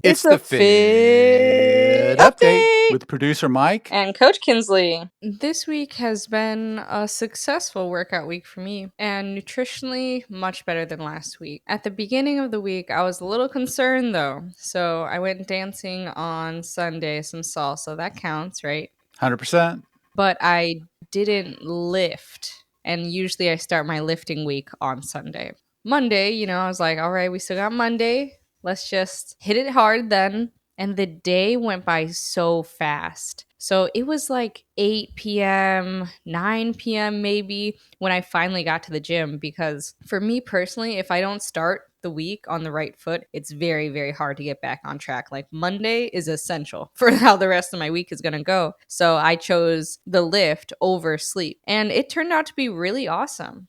It's the Fit Fit Update Update with producer Mike. and Coach Kinsley. This week has been a successful workout week for me and nutritionally much better than last week. At the beginning of the week, I was a little concerned though. So I went dancing on Sunday, some salsa. That counts, right? 100%. But I didn't lift. And usually I start my lifting week on Sunday. Monday, I was like, all right, we still got Monday. Let's just hit it hard then. And the day went by so fast. So it was like 8 p.m., 9 p.m. maybe when I finally got to the gym. Because for me personally, if I don't start the week on the right foot, it's very, very hard to get back on track. Like Monday is essential for how the rest of my week is going to go. So I chose the lift over sleep. And it turned out to be really awesome.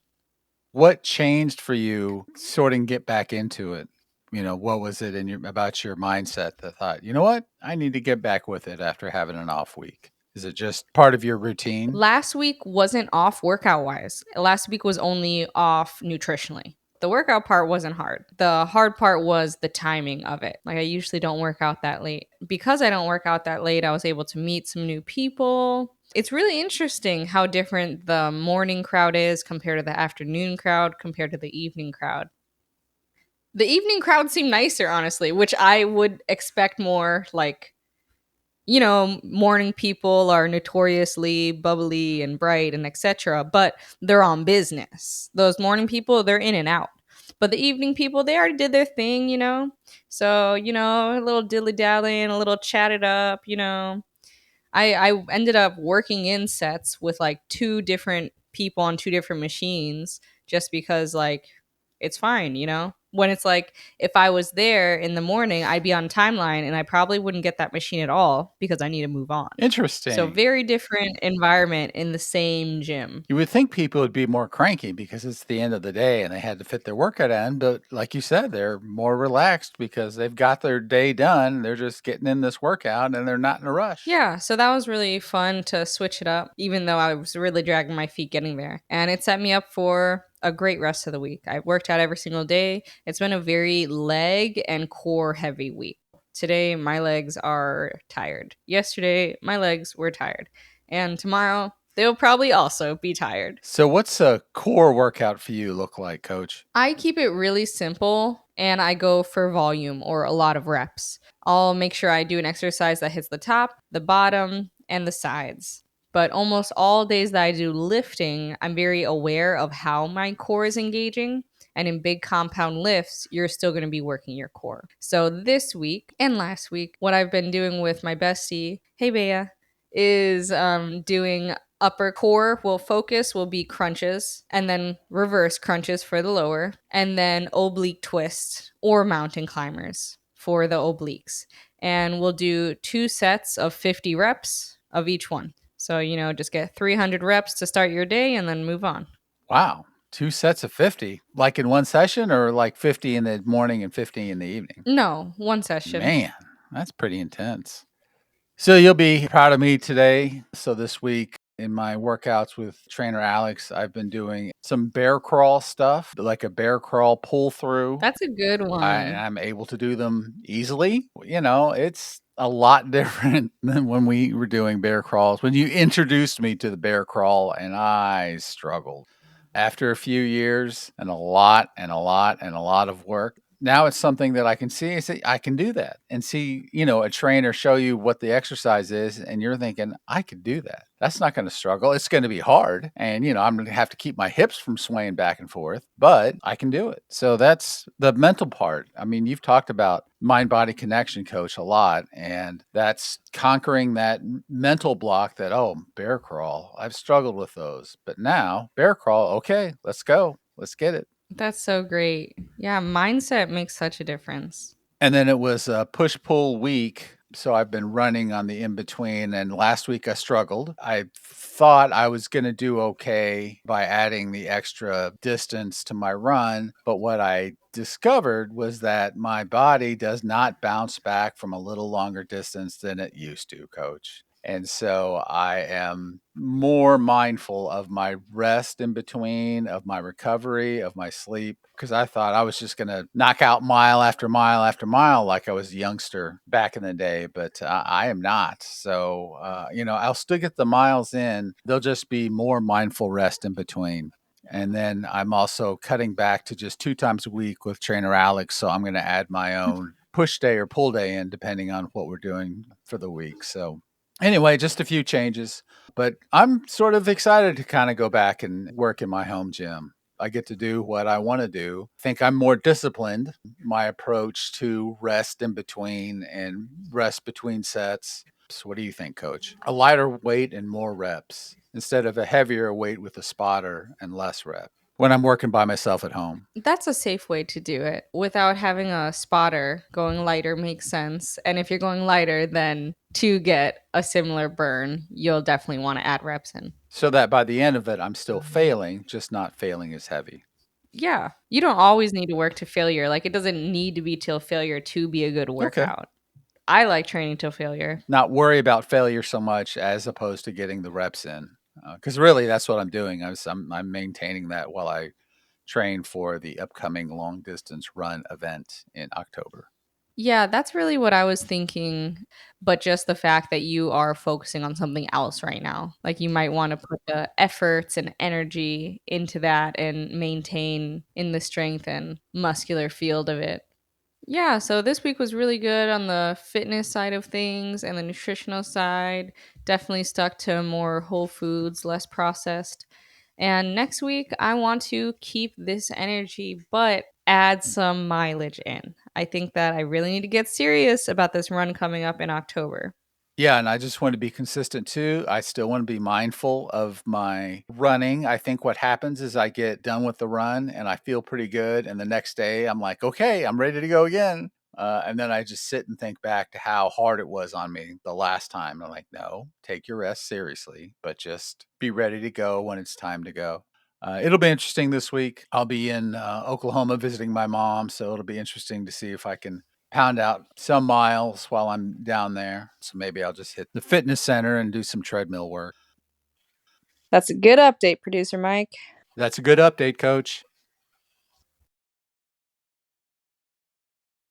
What changed for you sort of get back into it? What was it about your mindset that thought, you know what? I need to get back with it after having an off week. Is it just part of your routine? Last week wasn't off workout wise. Last week was only off nutritionally. The workout part wasn't hard. The hard part was the timing of it. Like I usually don't work out that late. Because I don't work out that late, I was able to meet some new people. It's really interesting how different the morning crowd is compared to the afternoon crowd, compared to the evening crowd. The evening crowd seemed nicer, honestly, which I would expect more like morning people are notoriously bubbly and bright and etc. But they're on business. Those morning people, they're in and out. But the evening people, they already did their thing. So, a little dilly dallying, a little chatted up. I ended up working in sets with like two different people on two different machines just because like it's fine. When it's like if I was there in the morning, I'd be on timeline and I probably wouldn't get that machine at all because I need to move on. So Interesting. very different environment in the same gym. You would think people would be more cranky because it's the end of the day and they had to fit their workout in. But like you said, they're more relaxed because they've got their day done. They're just getting in this workout and they're not in a rush. Yeah, so that was really fun to switch it up, even though I was really dragging my feet getting there. And it set me up for a great rest of the week. I worked out every single day. It's been a very leg and core heavy week. Today, my legs are tired. Yesterday, my legs were tired. And tomorrow, they'll probably also be tired. So, what's a core workout for you look like, Coach? I keep it really simple and I go for volume or a lot of reps. I'll make sure I do an exercise that hits the top, the bottom, and the sides. But almost all days that I do lifting, I'm very aware of how my core is engaging. And in big compound lifts, you're still going to be working your core. So this week and last week, what I've been doing with my bestie, hey Bea, is doing upper core will be crunches and then reverse crunches for the lower and then oblique twist or mountain climbers for the obliques. And we'll do 2 sets of 50 reps of each one. So, just get 300 reps to start your day and then move on. Wow. 2 sets of 50, like in one session or like 50 in the morning and 50 in the evening? No, one session. Man, that's pretty intense. So you'll be proud of me today. So this week in my workouts with trainer Alex, I've been doing some bear crawl stuff, like a bear crawl pull through. That's a good one. I'm able to do them easily. It's a lot different than when we were doing bear crawls. When you introduced me to the bear crawl, and I struggled. After a few years and a lot and a lot and a lot of work, now it's something that I can see. I say, I can do that and see, a trainer show you what the exercise is. And you're thinking, I could do that. That's not going to struggle. It's going to be hard. And, I'm going to have to keep my hips from swaying back and forth, but I can do it. So that's the mental part. I mean, you've talked about mind body connection, Coach, a lot. And that's conquering that mental block that, oh, bear crawl. I've struggled with those. But now, bear crawl, okay, let's go. Let's get it. That's so great. Yeah, mindset makes such a difference. And then it was a push pull week. So I've been running on the in between. And last week I struggled. I thought I was going to do okay by adding the extra distance to my run. But what I discovered was that my body does not bounce back from a little longer distance than it used to, Coach. And so I am more mindful of my rest in between, of my recovery, of my sleep, because I thought I was just going to knock out mile after mile after mile like I was a youngster back in the day, but I am not. So, I'll still get the miles in. There'll just be more mindful rest in between. And then I'm also cutting back to just 2 times a week with trainer Alex. So I'm going to add my own push day or pull day in depending on what we're doing for the week. So anyway, just a few changes, but I'm sort of excited to kind of go back and work in my home gym. I get to do what I want to do. I think I'm more disciplined. My approach to rest in between and rest between sets. So what do you think, coach? A lighter weight and more reps instead of a heavier weight with a spotter and less rep when I'm working by myself at home. That's a safe way to do it. Without having a spotter, going lighter makes sense. And if you're going lighter, then to get a similar burn, you'll definitely want to add reps in. So that by the end of it, I'm still failing, just not failing as heavy. Yeah. You don't always need to work to failure. Like, it doesn't need to be till failure to be a good Okay. workout. I like training till failure. Not worry about failure so much as opposed to getting the reps in. Because really, that's what I'm doing. I'm maintaining that while I train for the upcoming long distance run event in October. Yeah, that's really what I was thinking. But just the fact that you are focusing on something else right now. Like, you might want to put the efforts and energy into that and maintain in the strength and muscular field of it. Yeah, so this week was really good on the fitness side of things and the nutritional side. Definitely stuck to more whole foods, less processed. And next week, I want to keep this energy, but add some mileage in. I think that I really need to get serious about this run coming up in October. Yeah, and I just want to be consistent too. I still want to be mindful of my running. I think what happens is I get done with the run and I feel pretty good. And the next day I'm like, okay, I'm ready to go again. And then I just sit and think back to how hard it was on me the last time. I'm like, no, take your rest seriously, but just be ready to go when it's time to go. It'll be interesting this week. I'll be in Oklahoma visiting my mom. So it'll be interesting to see if I can pound out some miles while I'm down there. So maybe I'll just hit the fitness center and do some treadmill work. That's a good update, Producer Mike. That's a good update, coach.